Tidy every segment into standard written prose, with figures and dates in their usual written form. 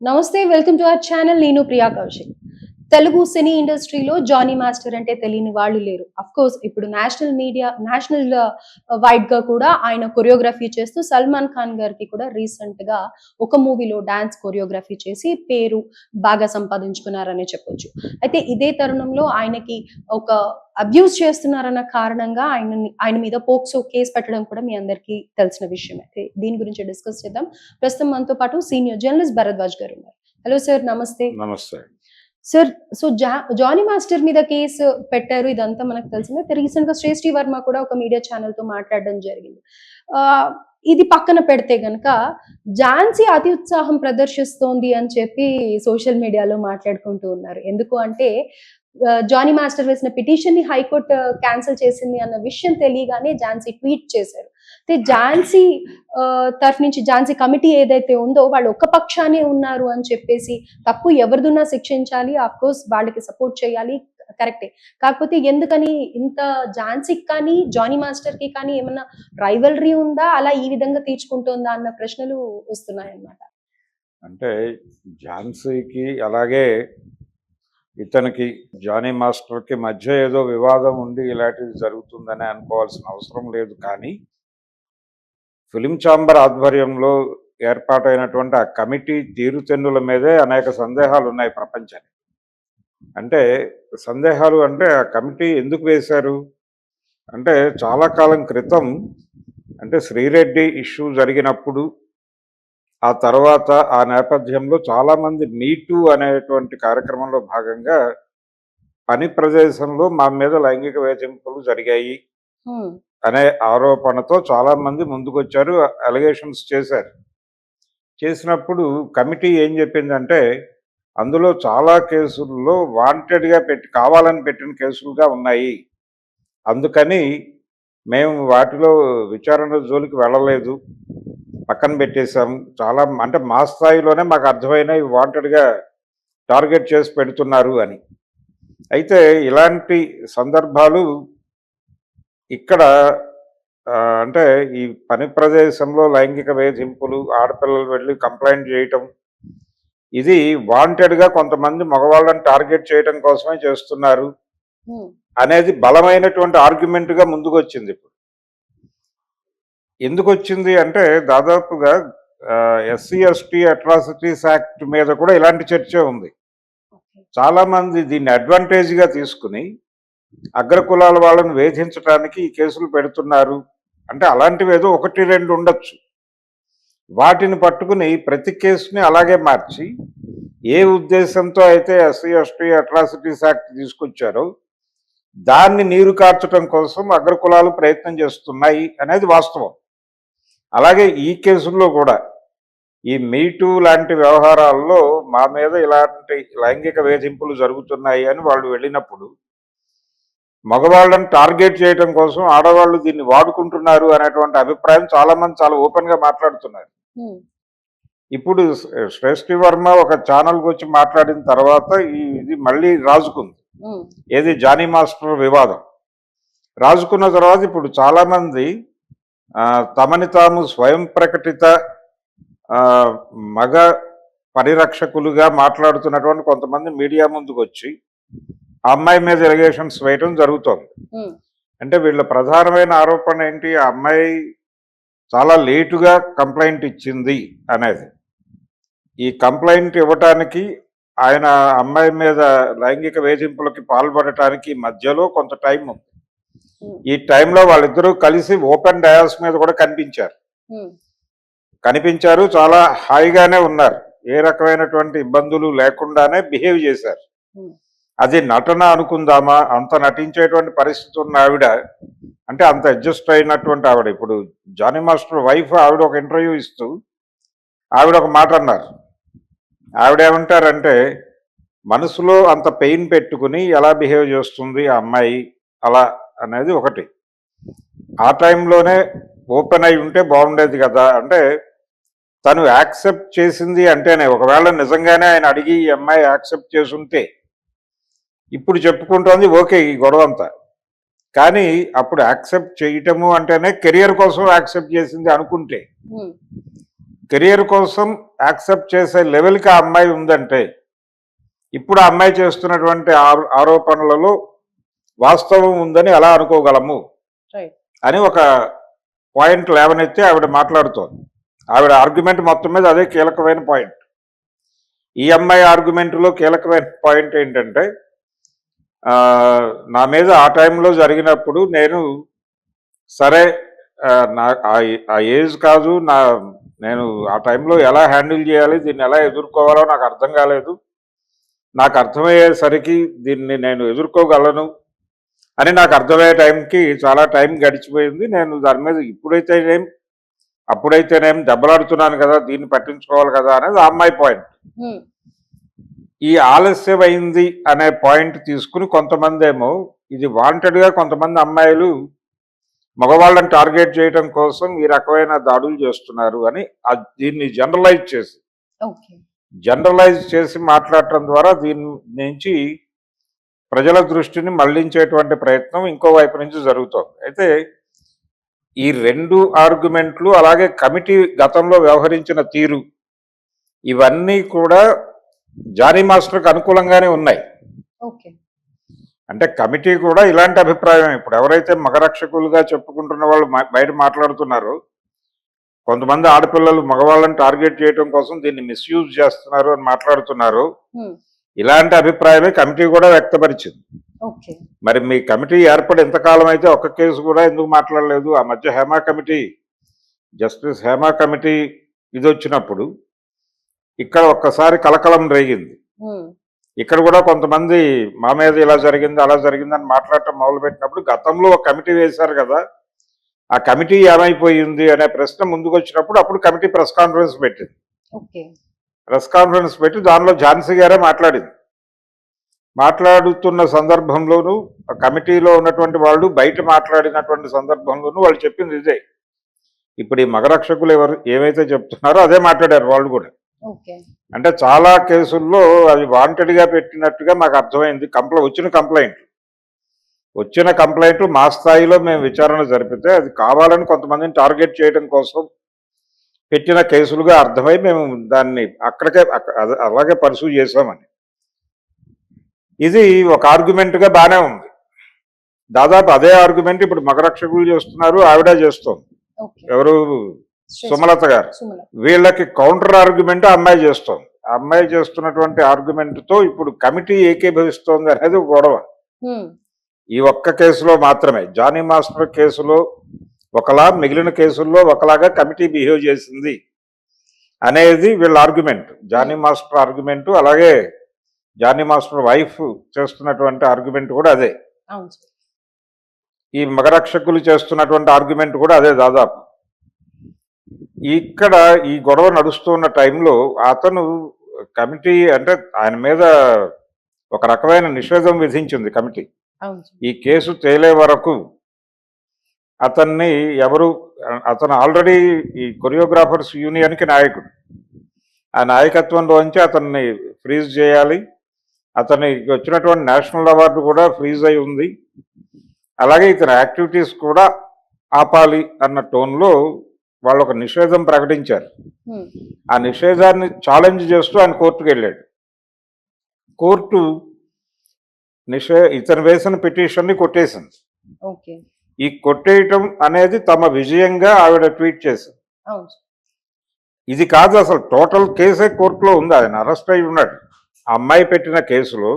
నమస్తే welcome to our channel. నేను ప్రియా కౌశిక్. తెలుగు సినీ ఇండస్ట్రీలో జానీ మాస్టర్ అంటే తెలియని వాళ్ళు లేరు. అఫ్ కోర్స్ ఇప్పుడు నేషనల్ వైడ్ గా కూడా ఆయన కొరియోగ్రఫీ చేస్తూ సల్మాన్ ఖాన్ గారికి కూడా రీసెంట్ గా ఒక మూవీలో డాన్స్ కొరియోగ్రఫీ చేసి పేరు బాగా సంపాదించుకున్నారనే చెప్పొచ్చు. అయితే ఇదే తరుణంలో ఆయనకి ఒక అబ్యూస్ చేస్తున్నారన్న కారణంగా ఆయన మీద పోక్సో కేసు పెట్టడం కూడా మీ అందరికీ తెలిసిన విషయమే. అయితే దీని గురించి డిస్కస్ చేద్దాం. ప్రస్తుతం మనతో పాటు సీనియర్ జర్నలిస్ట్ భరద్వాజ్ గారు ఉన్నారు. హలో సార్, నమస్తే. నమస్తే సార్. సో జానీ మాస్టర్ మీద కేసు పెట్టారు, ఇదంతా మనకు తెలిసిందే. రీసెంట్ గా శ్రేష్ఠి వర్మ కూడా ఒక మీడియా ఛానల్ తో మాట్లాడడం జరిగింది. ఆ ఇది పక్కన పెడితే గనక ఝాన్సీ అతి ఉత్సాహం ప్రదర్శిస్తోంది అని చెప్పి సోషల్ మీడియాలో మాట్లాడుకుంటూ ఉన్నారు. ఎందుకు అంటే జానీ మాస్టర్ వేసిన పిటిషన్ ని హైకోర్టు క్యాన్సిల్ చేసింది అన్న విషయం తెలియగానే ఝాన్సీ ట్వీట్ చేశారు. అయితే ఝాన్సీ తరఫు నుంచి ఝాన్సీ కమిటీ ఏదైతే ఉందో వాళ్ళు ఒక్క పక్షానే ఉన్నారు అని చెప్పేసి, తప్పు ఎవరిదున్నా శిక్షించాలి, ఆఫ్ కోర్స్ వాళ్ళకి సపోర్ట్ చేయాలి, కరెక్టే. కాకపోతే ఎందుకని ఇంత ఝాన్సీకి కానీ జానీ మాస్టర్ కి కానీ ఏమన్నా రైవలరీ ఉందా, అలా ఈ విధంగా తీర్చుకుంటుందా అన్న ప్రశ్నలు వస్తున్నాయి అన్నమాట. అంటే ఝాన్సీకి అలాగే ఇతనికి జానీ మాస్టర్కి మధ్య ఏదో వివాదం ఉండి ఇలాంటిది జరుగుతుందని అనుకోవాల్సిన అవసరం లేదు. కానీ ఫిలిం ఛాంబర్ ఆధ్వర్యంలో ఏర్పాటైనటువంటి ఆ కమిటీ తీరుతెన్నుల మీదే అనేక సందేహాలు ఉన్నాయి ప్రపంచానికి. అంటే సందేహాలు అంటే ఆ కమిటీ ఎందుకు వేశారు అంటే, చాలా కాలం క్రితం అంటే శ్రీరెడ్డి ఇష్యూ జరిగినప్పుడు ఆ తర్వాత ఆ నేపథ్యంలో చాలామంది మీటూ అనేటువంటి కార్యక్రమంలో భాగంగా పని ప్రదేశంలో మా మీద లైంగిక వేధింపులు జరిగాయి అనే ఆరోపణతో చాలామంది ముందుకొచ్చారు, అలిగేషన్స్ చేశారు. చేసినప్పుడు కమిటీ ఏం చెప్పిందంటే, అందులో చాలా కేసుల్లో వాంటెడ్గా కావాలని పెట్టిన కేసులుగా ఉన్నాయి, అందుకని మేము వాటిలో విచారణ జోలికి వెళ్ళలేదు, పక్కన పెట్టేశాము. చాలా అంటే మా స్థాయిలోనే మాకు అర్థమైనవి వాంటెడ్గా టార్గెట్ చేసి పెడుతున్నారు అని. అయితే ఇలాంటి సందర్భాలు ఇక్కడ అంటే ఈ పని ప్రదేశంలో లైంగిక వేధింపులు, ఆడపిల్లలు వెళ్ళి కంప్లైంట్ చేయటం, ఇది వాంటెడ్గా కొంతమంది మగవాళ్ళని టార్గెట్ చేయడం కోసమే చేస్తున్నారు అనేది బలమైనటువంటి ఆర్గ్యుమెంట్గా ముందుకు వచ్చింది. ఇప్పుడు ఎందుకు వచ్చింది అంటే, దాదాపుగా ఎస్సీ ఎస్టీ అట్రాసిటీస్ యాక్ట్ మీద కూడా ఇలాంటి చర్చ ఉంది. చాలామంది దీన్ని అడ్వాంటేజ్గా తీసుకుని అగ్రకులాల వాళ్ళని వేధించడానికి ఈ కేసులు పెడుతున్నారు. అంటే అలాంటివి ఏదో ఒకటి రెండు ఉండొచ్చు, వాటిని పట్టుకుని ప్రతి కేసుని అలాగే మార్చి ఏ ఉద్దేశంతో అయితే ఎస్సీ ఎస్టీ అట్రాసిటీస్ యాక్ట్ తీసుకొచ్చారో దాన్ని నీరు కార్చడం కోసం అగ్రకులాలు ప్రయత్నం చేస్తున్నాయి అనేది వాస్తవం. అలాగే ఈ కేసుల్లో కూడా ఈ మీటూ లాంటి వ్యవహారాల్లో మా మీద ఇలాంటి లైంగిక వేధింపులు జరుగుతున్నాయి అని వాళ్ళు వెళ్ళినప్పుడు మగవాళ్ళని టార్గెట్ చేయడం కోసం ఆడవాళ్ళు దీన్ని వాడుకుంటున్నారు అనేటువంటి అభిప్రాయం చాలామంది చాలా ఓపెన్గా మాట్లాడుతున్నారు. ఇప్పుడు శ్రేష్ఠి వర్మ ఒక ఛానల్కి వచ్చి మాట్లాడిన తర్వాత ఇది మళ్ళీ రాజుకుంది. ఏది జానీ మాస్టర్ వివాదం రాజుకున్న తర్వాత ఇప్పుడు చాలామంది తమని తాము స్వయం ప్రకటిత మగ పరిరక్షకులుగా మాట్లాడుతున్నటువంటి కొంతమంది మీడియా ముందుకు వచ్చి ఆ అమ్మాయి మీద ఎలిగేషన్స్ వేయడం జరుగుతోంది. అంటే వీళ్ళ ప్రధానమైన ఆరోపణ ఏంటి, ఆ అమ్మాయి చాలా లేటుగా కంప్లైంట్ ఇచ్చింది అనేది. ఈ కంప్లైంట్ ఇవ్వటానికి ఆయన అమ్మాయి మీద లైంగిక వేధింపులకి పాల్పడటానికి మధ్యలో కొంత టైం ఉంది. ఈ టైంలో వాళ్ళిద్దరూ కలిసి ఓపెన్ డయాస్ మీద కూడా కనిపించారు, చాలా హాయిగానే ఉన్నారు, ఏ రకమైనటువంటి ఇబ్బందులు లేకుండానే బిహేవ్ చేశారు. అది నటన అనుకుందామా, అంత నటించేటువంటి పరిస్థితి ఉన్న ఆవిడ, అంటే అంత అడ్జస్ట్ అయినటువంటి ఆవిడ. ఇప్పుడు జానీ మాస్టర్ వైఫ్ ఆవిడ ఒక ఇంటర్వ్యూ ఇస్తూ ఆవిడ ఒక మాట అన్నారు. ఆవిడేమంటారంటే, మనసులో అంత పెయిన్ పెట్టుకుని ఎలా బిహేవ్ చేస్తుంది ఆ అమ్మాయి అలా అనేది ఒకటి. ఆ టైంలోనే ఓపెన్ అయి ఉంటే బాగుండేది కదా. అంటే తను యాక్సెప్ట్ చేసింది అంటేనే, ఒకవేళ నిజంగానే ఆయన అడిగి ఈ అమ్మాయి యాక్సెప్ట్ చేసుంటే ఇప్పుడు చెప్పుకుంటోంది ఓకే ఈ గొడవ అంతా. కానీ అప్పుడు యాక్సెప్ట్ చేయటము అంటేనే కెరియర్ కోసం యాక్సెప్ట్ చేసింది అనుకుంటే, కెరియర్ కోసం యాక్సెప్ట్ చేసే లెవెల్కి ఆ అమ్మాయి ఉందంటే ఇప్పుడు ఆ అమ్మాయి చేస్తున్నటువంటి ఆరోపణలలో వాస్తవం ఉందని ఎలా అనుకోగలము రైట్. అని ఒక పాయింట్ లేవనెత్తి ఆవిడ మాట్లాడుతోంది. ఆవిడ ఆర్గ్యుమెంట్ మొత్తం మీద అదే కీలకమైన పాయింట్. ఈ అమ్మాయి ఆర్గ్యుమెంట్లో కీలకమైన పాయింట్ ఏంటంటే నా మీద ఆ టైంలో జరిగినప్పుడు నేను సరే నా ఆ ఏజ్ కాదు, నేను ఆ టైంలో ఎలా హ్యాండిల్ చేయాలి, దీన్ని ఎలా ఎదుర్కోవాలో నాకు అర్థం కాలేదు. నాకు అర్థమయ్యేసరికి దీన్ని నేను ఎదుర్కోగలను అని నాకు అర్థమయ్యే టైంకి చాలా టైం గడిచిపోయింది. నేను దాని మీద అప్పుడైతేనేం దెబ్బలాడుతున్నాను కదా, దీన్ని పట్టించుకోవాలి కదా అనేది ఆ అమ్మాయి పాయింట్. ఈ ఆలస్యం అయింది అనే పాయింట్ తీసుకుని కొంతమంది ఏమో ఇది వాంటెడ్గా కొంతమంది అమ్మాయిలు మగవాళ్ళని టార్గెట్ చేయడం కోసం ఈ రకమైన దాడులు చేస్తున్నారు అని దీన్ని జనరలైజ్ చేసి మాట్లాడటం ద్వారా దీని నుంచి ప్రజల దృష్టిని మళ్లించేటువంటి ప్రయత్నం ఇంకో వైపు నుంచి జరుగుతోంది. అయితే ఈ రెండు ఆర్గ్యుమెంట్లు అలాగే కమిటీ గతంలో వ్యవహరించిన తీరు ఇవన్నీ కూడా జానీ మాస్టర్కి అనుకూలంగానే ఉన్నాయి. అంటే కమిటీ కూడా ఇలాంటి అభిప్రాయం, ఇప్పుడు ఎవరైతే మగరక్షకులుగా చెప్పుకుంటున్న వాళ్ళు బయట మాట్లాడుతున్నారో, కొంతమంది ఆడపిల్లలు మగవాళ్ళని టార్గెట్ చేయడం కోసం దీన్ని మిస్యూజ్ చేస్తున్నారు అని మాట్లాడుతున్నారు. ఇలాంటి అభిప్రాయమే కమిటీ కూడా వ్యక్తపరిచింది. మరి మీ కమిటీ ఏర్పడి ఎంతకాలం అయితే ఒక్క కేసు కూడా ఎందుకు మాట్లాడలేదు? ఆ మధ్య జస్టిస్ హేమా కమిటీ ఇది వచ్చినప్పుడు ఇక్కడ ఒక్కసారి కలకలం రేగింది. ఇక్కడ కూడా కొంతమంది మా మీద ఇలా జరిగింది అలా జరిగింది అని మాట్లాడటం మొదలుపెట్టినప్పుడు గతంలో ఒక కమిటీ వేశారు కదా, ఆ కమిటీ ఏమైపోయింది అనే ప్రశ్న ముందుకు వచ్చినప్పుడు అప్పుడు కమిటీ ప్రెస్ కాన్ఫరెన్స్ పెట్టింది. ప్రెస్ కాన్ఫరెన్స్ పెట్టి దానిలో ఝాన్సీ గారే మాట్లాడుతున్న సందర్భంలోనూ కమిటీలో ఉన్నటువంటి వాళ్ళు బయట మాట్లాడినటువంటి సందర్భంలోనూ వాళ్ళు చెప్పింది ఇదే. ఇప్పుడు ఈ మగరక్షకులు ఏమైతే చెప్తున్నారో అదే మాట్లాడారు వాళ్ళు కూడా. అంటే చాలా కేసుల్లో అవి వాంటెడ్గా పెట్టినట్టుగా మాకు అర్థమైంది. వచ్చిన కంప్లైంట్లు మా స్థాయిలో మేము విచారణ జరిపితే అది కావాలని కొంతమందిని టార్గెట్ చేయడం కోసం పెట్టిన కేసులుగా అర్థమై మేము దాన్ని అలాగే పర్సూ చేసామని. ఇది ఒక ఆర్గ్యుమెంట్గా బాగానే ఉంది. దాదాపు అదే ఆర్గ్యుమెంట్ ఇప్పుడు మగరక్షకులు చేస్తున్నారు, ఆవిడ చేస్తోంది. ఎవరు? సుమలత గారు. వీళ్ళకి కౌంటర్ ఆర్గ్యుమెంట్ అమ్మాయి చేస్తోంది. ఆ అమ్మాయి చేస్తున్నటువంటి ఆర్గ్యుమెంట్తో ఇప్పుడు కమిటీ ఏకీభవిస్తోంది అనేది గొడవ. ఈ ఒక్క కేసులో మాత్రమే జానీ మాస్టర్ కేసులో ఒకలా, మిగిలిన కేసుల్లో ఒకలాగా కమిటీ బిహేవ్ చేసింది అనేది వీళ్ళ ఆర్గ్యుమెంట్. జానీ మాస్టర్ ఆర్గ్యుమెంట్, అలాగే జానీ మాస్టర్ వైఫ్ చేస్తున్నటువంటి ఆర్గ్యుమెంట్ కూడా అదే. ఈ మగరక్షకులు చేస్తున్నటువంటి ఆర్గ్యుమెంట్ కూడా అదే దాదాపు. ఇక్కడ ఈ గొడవ నడుస్తున్న టైంలో అతను కమిటీ అంటే ఆయన మీద ఒక రకమైన నిషేధం విధించింది కమిటీ. ఈ కేసు తేలే వరకు అతను ఆల్రెడీ ఈ కొరియోగ్రాఫర్స్ యూనియన్కి నాయకుడు. ఆ నాయకత్వంలోంచి అతన్ని ఫ్రీజ్ చేయాలి. అతనికి వచ్చినటువంటి నేషనల్ అవార్డు కూడా ఫ్రీజ్ అయి ఉంది. అలాగే ఇతని యాక్టివిటీస్ కూడా ఆపాలి అన్న టోన్లో వాళ్ళు ఒక నిషేధం ప్రకటించారు. ఆ నిషేధాన్ని ఛాలెంజ్ చేస్తూ ఆయన కోర్టుకు వెళ్ళాడు. కోర్టు ఇతను వేసిన పిటిషన్ని కొట్టేసింది. ఈ కొట్టేయటం అనేది తమ విజయంగా ఆవిడ ట్వీట్ చేసింది. ఇది కాదు, అసలు టోటల్ కేసే కోర్టులో ఉంది. ఆయన అరెస్ట్ అయి ఉన్నాడు. ఆ అమ్మాయి పెట్టిన కేసులో,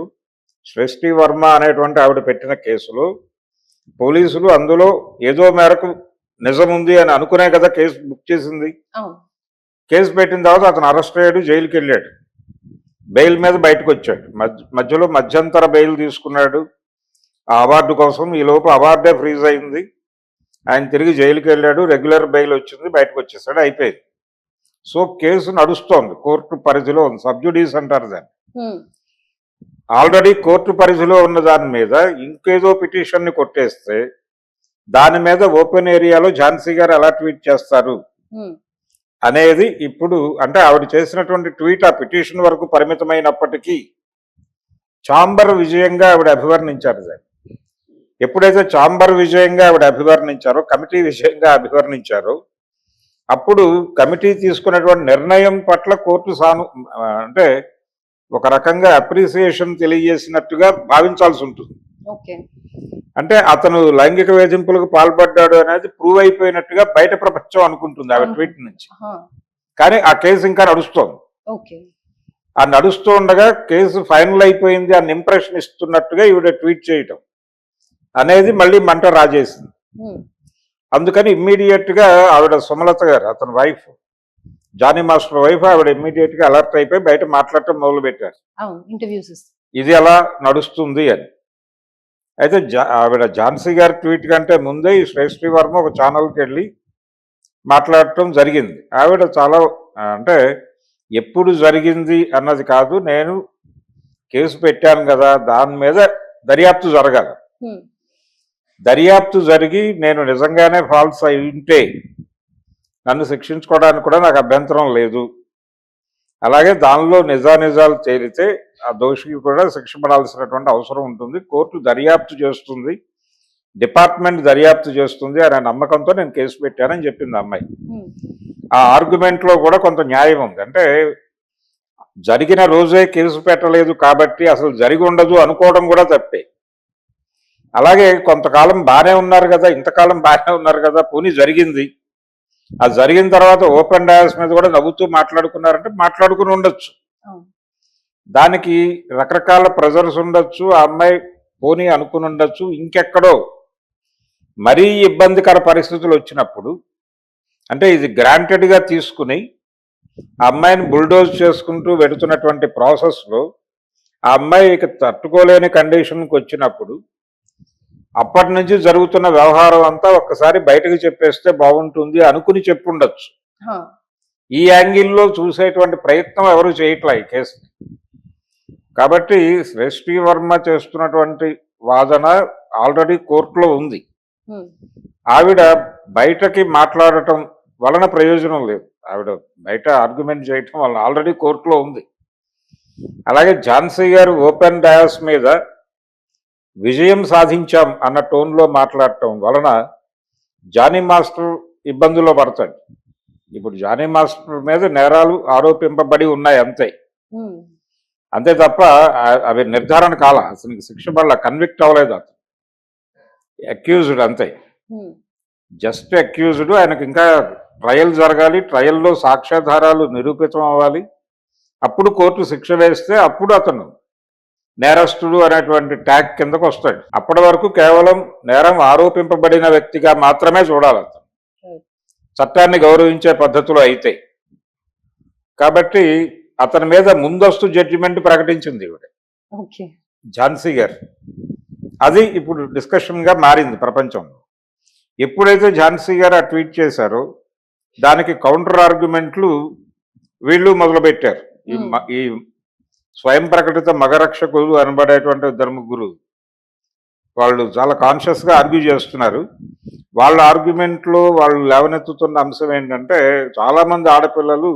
సృష్టి వర్మ అనేటువంటి ఆవిడ పెట్టిన కేసులో పోలీసులు అందులో ఏదో మేరకు నిజం ఉంది అని అనుకునే కదా కేసు బుక్ చేసింది. కేసు పెట్టిన తర్వాత అతను అరెస్ట్ అయ్యాడు, జైలుకి వెళ్ళాడు. బెయిల్ మీద బయటకు వచ్చాడు. మధ్యలో మధ్యంతర బెయిల్ తీసుకున్నాడు ఆ అవార్డు కోసం. ఈ లోపు అవార్డే ఫ్రీజ్ అయింది. ఆయన తిరిగి జైలుకి వెళ్ళాడు, రెగ్యులర్ బెయిల్ వచ్చింది, బయటకు వచ్చేసాడు, అయిపోయింది. సో కేసు నడుస్తోంది, కోర్టు పరిధిలో ఉంది. సబ్జుడీస్ అంటారు దాన్ని. ఆల్రెడీ కోర్టు పరిధిలో ఉన్న దాని మీద ఇంకేదో పిటిషన్ని కొట్టేస్తే దాని మీద ఓపెన్ ఏరియాలో ఝాన్సీ గారు ఎలా ట్వీట్ చేస్తారు అనేది ఇప్పుడు, అంటే ఆవిడ చేసినటువంటి ట్వీట్ ఆ పిటిషన్ వరకు పరిమితమైనప్పటికీ ఛాంబర్ విజయంగా ఆవిడ అభివర్ణించారు దాన్ని. ఎప్పుడైతే ఛాంబర్ విజయంగా ఆవిడ అభివర్ణించారో, కమిటీ విజయంగా అభివర్ణించారో, అప్పుడు కమిటీ తీసుకున్నటువంటి నిర్ణయం పట్ల కోర్టు అంటే ఒక రకంగా అప్రిసియేషన్ తెలియజేసినట్టుగా భావించాల్సి ఉంటుంది. ఓకే. అంటే అతను లైంగిక వేధింపులకు పాల్పడ్డాడు అనేది ప్రూవ్ అయిపోయినట్టుగా బయట ప్రపంచం అనుకుంటుంది ఆవిడ ట్వీట్ నుంచి. కానీ ఆ కేసు ఇంకా నడుస్తోంది. ఓకే. ఆ నడుస్తూ ఉండగా కేసు ఫైనల్ అయిపోయింది అన్న ఇంప్రెషన్ ఇస్తున్నట్టుగా ఈవిడ ట్వీట్ చేయటం అనేది మళ్ళీ మంట రాజేసింది. అందుకని ఇమ్మీడియట్ గా ఆవిడ సుమలత గారు, అతని వైఫ్, జానీ మాస్టర్ వైఫ్, ఆవిడ ఇమ్మీడియట్ గా అలర్ట్ అయిపోయి బయట మాట్లాడటం మొదలు పెట్టారు, ఇది ఎలా నడుస్తుంది అని. అయితే ఆవిడ ఝాన్సీ గారి ట్వీట్ కంటే ముందే ఈ శ్రేష్ఠి వర్మ ఒక ఛానల్కి వెళ్ళి మాట్లాడటం జరిగింది. ఆవిడ చాలా అంటే ఎప్పుడు జరిగింది అన్నది కాదు, నేను కేసు పెట్టాను కదా, దాని మీద దర్యాప్తు జరగాలి, దర్యాప్తు జరిగి నేను నిజంగానే ఫాల్స్ అయి ఉంటే నన్ను శిక్షించుకోవడానికి కూడా నాకు అభ్యంతరం లేదు, అలాగే దానిలో నిజానిజాలు తేలితే ఆ దోషికి కూడా శిక్ష పడాల్సినటువంటి అవసరం ఉంటుంది, కోర్టు దర్యాప్తు చేస్తుంది, డిపార్ట్మెంట్ దర్యాప్తు చేస్తుంది అనే నమ్మకంతో నేను కేసు పెట్టానని చెప్పింది అమ్మాయి. ఆ ఆర్గ్యుమెంట్లో కూడా కొంత న్యాయం ఉంది. అంటే జరిగిన రోజే కేసు పెట్టలేదు కాబట్టి అసలు జరిగి ఉండదు అనుకోవడం కూడా తప్పే. అలాగే కొంతకాలం బాగానే ఉన్నారు కదా, ఇంతకాలం బాగానే ఉన్నారు కదా, పోనీ జరిగింది, ఆ జరిగిన తర్వాత ఓపెన్ డయాస్ మీద కూడా నవ్వుతూ మాట్లాడుకున్నారంటే మాట్లాడుకుని ఉండొచ్చు, దానికి రకరకాల ప్రెజర్స్ ఉండొచ్చు, ఆ అమ్మాయి పోనీ అనుకుని ఉండొచ్చు, ఇంకెక్కడో మరీ ఇబ్బందికర పరిస్థితులు వచ్చినప్పుడు అంటే ఇది గ్రాంటెడ్గా తీసుకుని ఆ అమ్మాయిని బుల్డోజ్ చేసుకుంటూ వెళుతున్నటువంటి ప్రాసెస్లో ఆ అమ్మాయి ఇక తట్టుకోలేని కండిషన్కి వచ్చినప్పుడు అప్పటి నుంచి జరుగుతున్న వ్యవహారం అంతా ఒక్కసారి బయటకు చెప్పేస్తే బాగుంటుంది అనుకుని చెప్పుండొచ్చు. ఈ యాంగిల్లో చూసేటువంటి ప్రయత్నం ఎవరు చేయట్లే ఈ కేసుని. కాబట్టి శ్రేష్ఠి వర్మ చేస్తున్నటువంటి వాదన ఆల్రెడీ కోర్టులో ఉంది, ఆవిడ బయటకి మాట్లాడటం వలన ప్రయోజనం లేదు, ఆవిడ బయట ఆర్గ్యుమెంట్ చేయటం వలన ఆల్రెడీ కోర్టులో ఉంది. అలాగే ఝాన్సీ గారు ఓపెన్ డయాస్ మీద విజయం సాధించాం అన్న టోన్లో మాట్లాడటం వలన జానీ మాస్టర్ ఇబ్బందుల్లో పడతాడు. ఇప్పుడు జానీ మాస్టర్ మీద నేరాలు ఆరోపింపబడి ఉన్నాయి అంతే, అంతే తప్ప అవి నిర్ధారణ కాల, అతనికి శిక్ష పడల, కన్విక్ట్ అవ్వలేదు, అతను అక్యూజ్డ్ అంతే, జస్ట్ అక్యూజ్డ్. ఆయనకు ఇంకా ట్రయల్ జరగాలి, ట్రయల్లో సాక్ష్యాధారాలు నిరూపితం అవ్వాలి, అప్పుడు కోర్టు శిక్ష వేస్తే అప్పుడు అతను నేరస్తుడు అనేటువంటి ట్యాగ్ కిందకు వస్తాడు. అప్పటి వరకు కేవలం నేరం ఆరోపింపబడిన వ్యక్తిగా మాత్రమే చూడాలి అతను, చట్టాన్ని గౌరవించే పద్ధతిలో అయితే. కాబట్టి అతని మీద ముందస్తు జడ్జిమెంట్ ప్రకటించింది ఇవిడ ఝాన్సీ గారు. అది ఇప్పుడు డిస్కషన్గా మారింది ప్రపంచంలో. ఎప్పుడైతే ఝాన్సీ గారు ఆ ట్వీట్ చేశారో దానికి కౌంటర్ ఆర్గ్యుమెంట్లు వీళ్ళు మొదలుపెట్టారు. ఈ స్వయం ప్రకటిత మగరక్షకులు అనబడేటువంటి ఇద్దరు ముగ్గురు వాళ్ళు చాలా కాన్షియస్గా ఆర్గ్యూ చేస్తున్నారు. వాళ్ళ ఆర్గ్యుమెంట్లో వాళ్ళు లేవనెత్తుతున్న అంశం ఏంటంటే చాలామంది ఆడపిల్లలు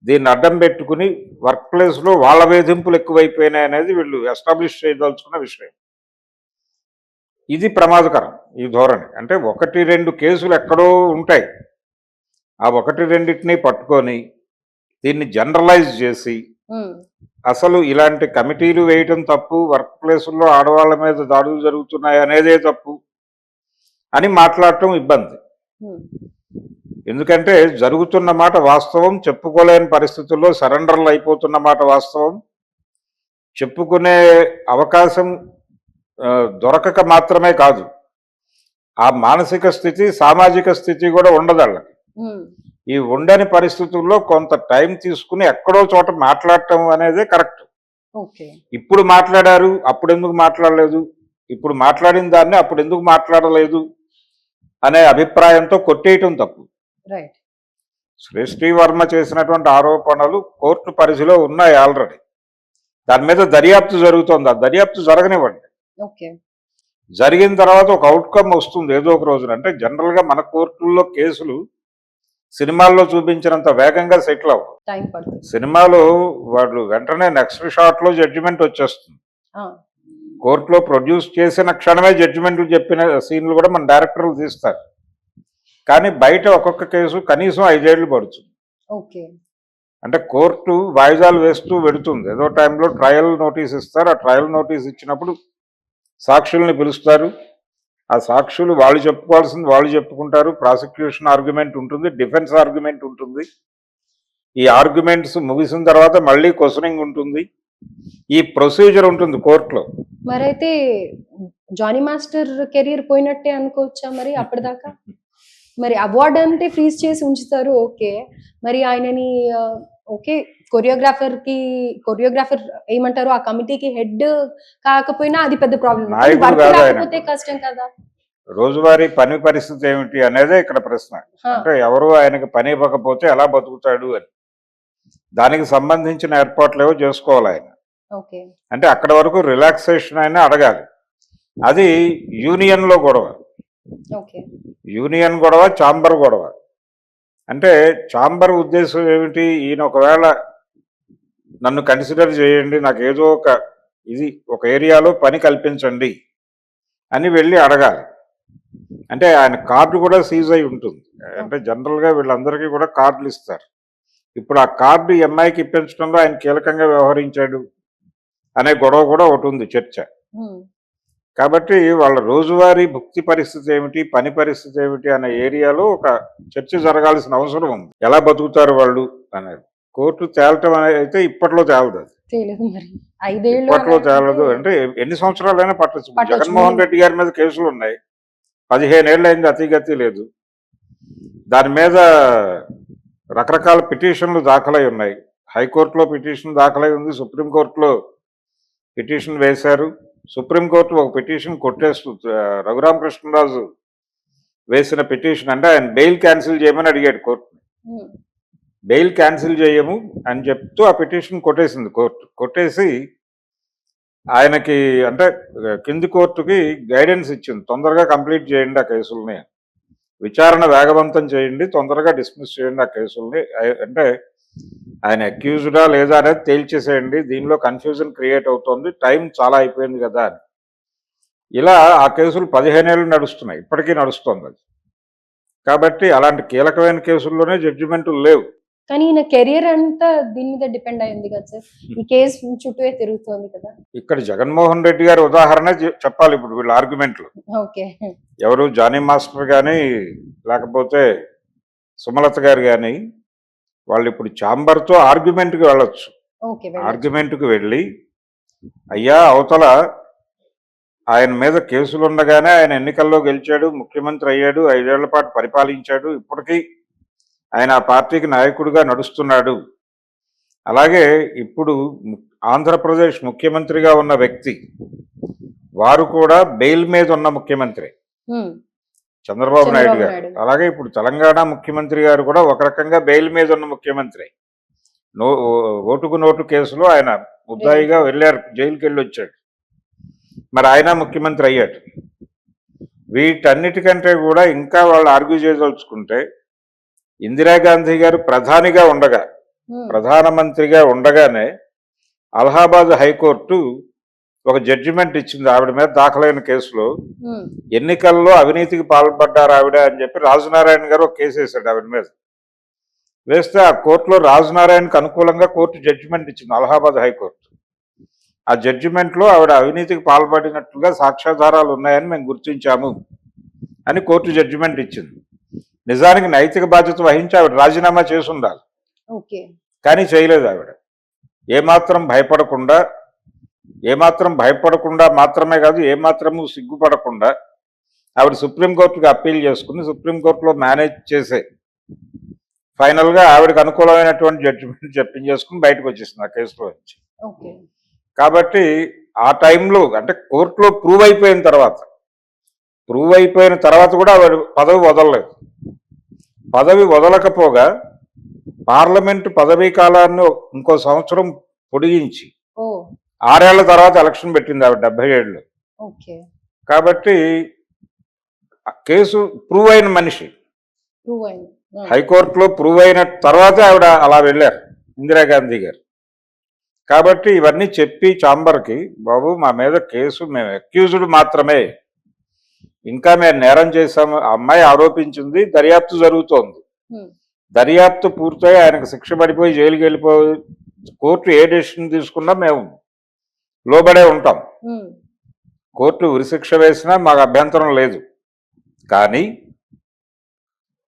దీన్ని అడ్డం పెట్టుకుని వర్క్ ప్లేస్లో వాళ్ళ వేధింపులు ఎక్కువైపోయినాయి అనేది వీళ్ళు ఎస్టాబ్లిష్ చేయదలుచుకున్న విషయం. ఇది ప్రమాదకరం ఈ ధోరణి. అంటే 1-2 కేసులు ఎక్కడో ఉంటాయి, ఆ 1-2టిని పట్టుకొని దీన్ని జనరలైజ్ చేసి అసలు ఇలాంటి కమిటీలు వేయటం తప్పు, వర్క్ ప్లేసుల్లో ఆడవాళ్ళ మీద దాడులు జరుగుతున్నాయి అనేదే తప్పు అని మాట్లాడటం ఇబ్బంది. ఎందుకంటే జరుగుతున్న మాట వాస్తవం, చెప్పుకోలేని పరిస్థితుల్లో సరెండర్లు అయిపోతున్న మాట వాస్తవం, చెప్పుకునే అవకాశం దొరకక మాత్రమే కాదు, ఆ మానసిక స్థితి, సామాజిక స్థితి కూడా ఉండదు వాళ్ళకి. ఈ ఉండని పరిస్థితుల్లో కొంత టైం తీసుకుని ఎక్కడో చోట మాట్లాడటం అనేది కరెక్ట్. ఇప్పుడు మాట్లాడారు, అప్పుడు ఎందుకు మాట్లాడలేదు, ఇప్పుడు మాట్లాడిన దాన్ని అప్పుడు ఎందుకు మాట్లాడలేదు అనే అభిప్రాయంతో కొట్టేయటం తప్పు. శ్రేష్ఠి వర్మ చేసినటువంటి ఆరోపణలు కోర్టు పరిధిలో ఉన్నాయి ఆల్రెడీ, దాని మీద దర్యాప్తు జరుగుతోంది, ఆ దర్యాప్తు జరగనివ్వండి. జరిగిన తర్వాత ఒక అవుట్కమ్ వస్తుంది ఏదో ఒక రోజున. అంటే జనరల్గా మన కోర్టుల్లో కేసులు సినిమాల్లో చూపించినంత వేగంగా సెటిల్ అవ్వవు. సినిమాలో వాళ్ళు వెంటనే నెక్స్ట్ షాట్లో జడ్జిమెంట్ వచ్చేస్తుంది, కోర్టులో ప్రొడ్యూస్ చేసిన క్షణమే జడ్జిమెంట్లు చెప్పిన సీన్లు కూడా మన డైరెక్టర్లు తీస్తారు. కానీ బయట ఒక్కొక్క కేసు కనీసం 5 ఏళ్ళు పడుతుంది. ఓకే. అంటే కోర్టు వాయిదాలు వేస్తూ పెడుతుంది. ఏదో టైంలో ట్రయల్ నోటీస్ ఇస్తారు. ఆ ట్రయల్ నోటీస్ ఇచ్చినప్పుడు సాక్షుల్ని పిలుస్తారు. ఆ సాక్షులు వాళ్ళు చెప్పుకోవాల్సింది వాళ్ళు చెప్పుకుంటారు. ప్రాసిక్యూషన్ ఆర్గ్యుమెంట్ ఉంటుంది, డిఫెన్స్ ఆర్గ్యుమెంట్ ఉంటుంది. ఈ ఆర్గ్యుమెంట్స్ ముగిసిన తర్వాత మళ్ళీ క్వశ్చనింగ్ ఉంటుంది. ఈ ప్రొసీజర్ ఉంటుంది కోర్టులో. మరైతే జానీ మాస్టర్ కెరీర్ పోయినట్టే అనుకోవచ్చా మరి అప్పటిదాకా? మరి అవార్డ్ అంటే ఫ్రీజ్ చేసి ఉంచుతారు, ఓకే. మరి ఆయనని ఓకే, కొరియోగ్రాఫర్ ఏమంటారు, ఆ కమిటీకి హెడ్ కాకపోయినా అది పెద్ద ప్రాబ్లం. నాయకుడు వర్క్ కాదు ఆయన. రాకపోతే కష్టం కదా. రోజువారీ పని పరిస్థితి ఏమిటి అనేదే ఇక్కడ ప్రశ్న. హా, అంటే ఎవరు ఆయనకి పని ఇవ్వకపోతే ఎలా బతుకుతాడు అని. దానికి సంబంధించిన ఏర్పాట్లు ఏవో చేసుకోవాలి ఆయన. ఓకే. అంటే అక్కడ వరకు రిలాక్సేషన్ అయినా అడగాలి. అది యూనియన్లో గొడవ. ఓకే. యూనియన్ గొడవ, ఛాంబర్ గొడవ. అంటే ఛాంబర్ ఉద్దేశం ఏమిటి, ఈయన ఒకవేళ నన్ను కన్సిడర్ చేయండి, నాకు ఏదో ఒక ఏరియాలో పని కల్పించండి అని వెళ్ళి అడగాలి. అంటే ఆయన కార్డు కూడా సీజ్ అయి ఉంటుంది. అంటే జనరల్గా వీళ్ళందరికీ కూడా కార్డులు ఇస్తారు. ఇప్పుడు ఆ కార్డు ఎంఐకి ఇప్పించడంలో ఆయన కీలకంగా వ్యవహరించాడు అనే గొడవ కూడా ఒకటి ఉంది, చర్చ. కాబట్టి వాళ్ళ రోజువారీ భుక్తి పరిస్థితి ఏమిటి, పని పరిస్థితి ఏమిటి అనే ఏరియాలో ఒక చర్చ జరగాల్సిన అవసరం ఉంది. ఎలా బతుకుతారు వాళ్ళు అనేది కోర్టు తేలటం అనేది అయితే ఇప్పట్లో తేలదు. అది తెలియదు మరి 5 ఏళ్ళు ఇప్పట్లో తేలదు. అంటే ఎన్ని సంవత్సరాలైనా పట్టచ్చు. పట్టొచ్చు. జగన్మోహన్ రెడ్డి గారి మీద కేసులు ఉన్నాయి, 15 ఏళ్ళు అయింది, అతిగతి లేదు. దాని మీద రకరకాల పిటిషన్లు దాఖలై ఉన్నాయి. హైకోర్టులో పిటిషన్ దాఖలై ఉంది, సుప్రీంకోర్టులో పిటిషన్ వేశారు. సుప్రీంకోర్టు ఒక పిటిషన్ కొట్టేస్తూ రఘురామకృష్ణరాజు వేసిన పిటిషన్, అంటే ఆయన బెయిల్ క్యాన్సిల్ చేయమని అడిగాడు కోర్టు. బెయిల్ క్యాన్సిల్ చేయము అని చెప్తూ ఆ పిటిషన్ కొట్టేసింది కోర్టు. కొట్టేసి ఆయనకి అంటే కింది కోర్టుకి గైడెన్స్ ఇచ్చింది, తొందరగా కంప్లీట్ చేయండి ఆ కేసుల్ని, విచారణ వేగవంతం చేయండి, తొందరగా డిస్మిస్ చేయండి ఆ కేసుల్ని. అంటే ఆయన అక్యూజ్డా లేదా అనేది తేల్చేసేయండి, దీనిలో కన్ఫ్యూజన్ క్రియేట్ అవుతోంది, టైం చాలా అయిపోయింది కదా అని. ఇలా ఆ కేసులు 15 ఏళ్ళు నడుస్తున్నాయి, ఇప్పటికీ నడుస్తుంది అది. కాబట్టి అలాంటి కీలకమైన కేసుల్లోనే జడ్జిమెంట్లు లేవు. కానీ ఈయన కెరియర్ అంతా దీని మీద డిపెండ్ అయింది కదా సార్, ఈ కేసు చుట్టూ తిరుగుతోంది కదా. ఇక్కడ జగన్మోహన్ రెడ్డి గారి ఉదాహరణ చెప్పాలి ఇప్పుడు వీళ్ళ ఆర్గ్యుమెంట్లు. ఓకే. ఎవరు జానీ మాస్టర్ కానీ లేకపోతే సుమలత గారు కానీ వాళ్ళు ఇప్పుడు ఛాంబర్తో ఆర్గ్యుమెంట్కి వెళ్ళొచ్చు. ఓకే. ఆర్గ్యుమెంట్కి వెళ్ళి అయ్యా అవతల ఆయన మీద కేసులు ఉండగానే ఆయన ఎన్నికల్లో గెలిచాడు, ముఖ్యమంత్రి అయ్యాడు, 5 ఏళ్ల పాటు పరిపాలించాడు, ఇప్పటికీ ఆయన ఆ పార్టీకి నాయకుడిగా నడుస్తున్నాడు. అలాగే ఇప్పుడు ఆంధ్రప్రదేశ్ ముఖ్యమంత్రిగా ఉన్న వ్యక్తి వారు కూడా బెయిల్ మీద ఉన్న ముఖ్యమంత్రి చంద్రబాబు నాయుడు గారు. అలాగే ఇప్పుడు తెలంగాణ ముఖ్యమంత్రి గారు కూడా ఒక రకంగా బెయిల్ మీద ఉన్న ముఖ్యమంత్రి. ఓటుకు నోటు కేసులో ఆయన ముద్దాయిగా వెళ్ళారు, జైలుకి వెళ్ళి వచ్చాడు, మరి ఆయన ముఖ్యమంత్రి అయ్యాడు. వీటన్నిటికంటే కూడా ఇంకా వాళ్ళు ఆర్గ్యూ చేయదలుచుకుంటే ఇందిరాగాంధీ గారు ప్రధానిగా ఉండగా, ప్రధానమంత్రిగా ఉండగానే అలహాబాద్ హైకోర్టు ఒక జడ్జిమెంట్ ఇచ్చింది ఆవిడ మీద దాఖలైన కేసులో. ఎన్నికల్లో అవినీతికి పాల్పడ్డారు ఆవిడ అని చెప్పి రాజనారాయణ గారు ఒక కేసు వేశాడు ఆవిడ మీద. వేస్తే ఆ కోర్టులో రాజనారాయణకు అనుకూలంగా కోర్టు జడ్జిమెంట్ ఇచ్చింది, అలహాబాద్ హైకోర్టు. ఆ జడ్జిమెంట్లో ఆవిడ అవినీతికి పాల్పడినట్లుగా సాక్ష్యాధారాలు ఉన్నాయని మేము గుర్తించాము అని కోర్టు జడ్జిమెంట్ ఇచ్చింది. నిజానికి నైతిక బాధ్యత వహించి ఆవిడ రాజీనామా చేసి ఉండాలి, కానీ చేయలేదు ఆవిడ. ఏమాత్రం భయపడకుండా మాత్రమే కాదు, ఏమాత్రము సిగ్గుపడకుండా ఆవిడ సుప్రీంకోర్టుకి అప్పీల్ చేసుకుని సుప్రీంకోర్టులో మేనేజ్ చేసే ఫైనల్గా ఆవిడకి అనుకూలమైనటువంటి జడ్జిమెంట్ చెప్పించేసుకుని బయటకు వచ్చేసింది ఆ కేసులో నుంచి. కాబట్టి ఆ టైంలో అంటే కోర్టులో ప్రూవ్ అయిపోయిన తర్వాత కూడా ఆవిడ పదవి వదలలేదు. పదవి వదలకపోగా పార్లమెంటు పదవీ కాలాన్ని ఇంకో సంవత్సరం పొడిగించి 6 ఏళ్ల తర్వాత ఎలక్షన్ పెట్టింది ఆవిడ 77లో. కాబట్టి కేసు ప్రూవ్ అయిన మనిషి, హైకోర్టులో ప్రూవ్ అయిన తర్వాత ఆవిడ అలా వెళ్ళారు ఇందిరాగాంధీ గారు. కాబట్టి ఇవన్నీ చెప్పి ఛాంబర్కి, బాబు మా మీద కేసు మేము అక్యూజ్డ్ మాత్రమే, ఇంకా మేము నేరం చేశాము, ఆ అమ్మాయి ఆరోపించింది, దర్యాప్తు జరుగుతోంది. ఉమ్, దర్యాప్తు పూర్తయి ఆయనకు శిక్ష పడిపోయి జైలుకి వెళ్ళిపోయి కోర్టు ఏ డెసిషన్ తీసుకున్నా మేము లోబడే ఉంటాం. ఉమ్, కోర్టు ఉరిశిక్ష వేసినా మాకు అభ్యంతరం లేదు. కానీ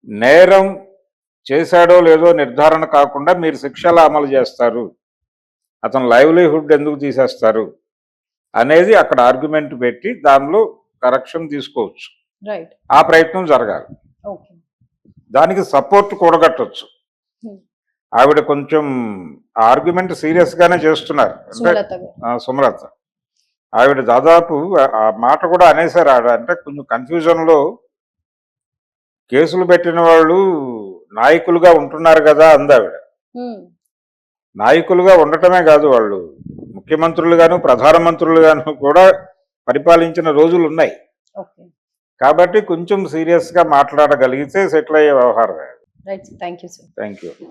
నేరం చేశాడో లేదో నిర్ధారణ కాకుండా మీరు శిక్షలా అమలు చేస్తారు, అతను లైవ్లీహుడ్ ఎందుకు తీసేస్తారు అనేది అక్కడ ఆర్గ్యుమెంట్ పెట్టి దానిలో కరెక్షన్ తీసుకోవచ్చు. రైట్. ఆ ప్రయత్నం జరగాలి. ఓకే. దానికి సపోర్ట్ కూడగట్టవచ్చు. Hmm. ఆవిడ కొంచెం ఆర్గ్యుమెంట్ సీరియస్ గానే చేస్తున్నారు. అంటే సుమలత గారు. సుమలత ఆవిడ దాదాపు ఆ మాట కూడా అనేసారు. ఆవిడ అంటే కొంచెం కన్ఫ్యూజన్ లో కేసులు పెట్టిన వాళ్ళు నాయకులుగా ఉంటున్నారు కదా అంది ఆవిడ. ఉమ్, నాయకులుగా ఉండటమే కాదు, వాళ్ళు ముఖ్యమంత్రులుగాను ప్రధానమంత్రులుగాను కూడా పరిపాలించిన రోజులు ఉన్నాయి. ఓకే. కాబట్టి కొంచెం సీరియస్ గా మాట్లాడగలిగితే సెటిల్ అయ్యే వ్యవహారం. Right. Thank you sir. Thank you.